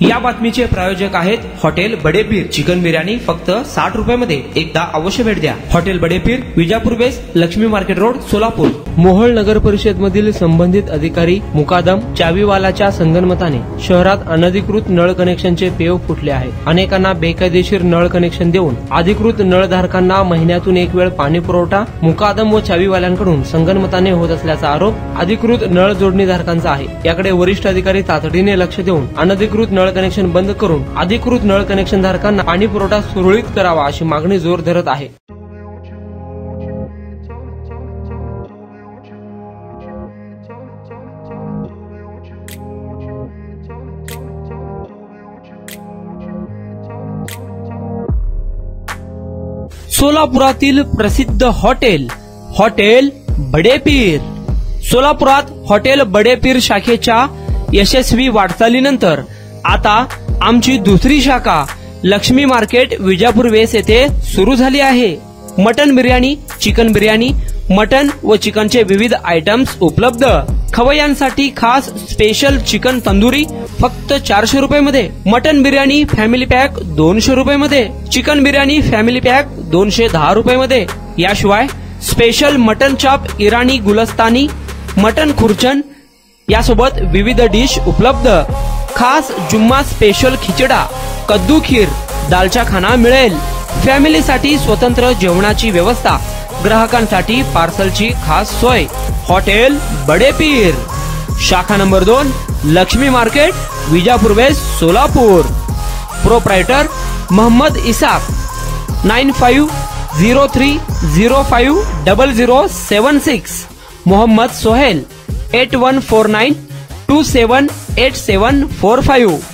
या बातमीचे प्रायोजक आहेत हॉटेल बडेपीर। चिकन बिर्याणी फक्त 60 रुपयामध्ये। एकदा अवश्य भेट द्या। हॉटेल बडेपीर, विजापूर बेस, लक्ष्मी मार्केट रोड, सोलापूर। मोहोळ नगर परिषद मधील संबंधित अधिकारी मुकादम चावीवालाच्या संगनमताने शहरात अनधिकृत नळ कनेक्शनचे पेव फुटले आहेत। अनेकांना बेकायदेशीर नळ कनेक्शन देऊन अधिकृत नळधारकांना महिन्यातून एक वेळ पाणी पुरवठा मुकादम व चावीवाल्यांकडून संगनमताने होत असल्याचा आरोप अधिकृत नळ जोडणीधारकांचा आहे। याकडे वरिष्ठ अधिकारी तातडीने लक्ष देऊन अनधिकृत नळ कनेक्शन बंद करून अधिकृत नळ कनेक्शन धारकांना पाणी पुरवठा सुरळीत करावा अशी मागणी जोर धरत आहे। सोलापुरातील प्रसिद्ध हॉटेल बडेपीर। सोलापुरात हॉटेल बडेपीर शाखेच्या यशस्वी वाटचालीनंतर आता आमची दुसरी शाखा लक्ष्मी मार्केट विजापूर वेस येथे सुरू झाली आहे। Mutton biryani, chicken biryani, mutton व चिकनचे विविध आयटम्स उपलब्ध। खवय्यांसाठी खास स्पेशल चिकन तंदुरी फक्त 400 रुपयामध्ये। मटन बिर्याणी फॅमिली पॅक 200 रुपयामध्ये। चिकन बिर्याणी फॅमिली पॅक 210 रुपयामध्ये। याशिवाय स्पेशल मटन चाप, इराणी गुलस्तानी, मटन खुर्चन यासोबत विविध डिश उपलब्ध। खास जुम्मा स्पेशल खिचडा, कद्दू खीर, दालचा खाना मिळेल। फॅमिलीसाठी स्वतंत्र जेवणाची व्यवस्था, ग्राहकांसाठी पार्सलची खास सोय। हॉटेल बडेपीर, शाखा number 2, Laxmi market, Vijapur west, Solapur. Proprietor Mohammed Isaq. 9503050076। Mohammed Sohail. 8149278745।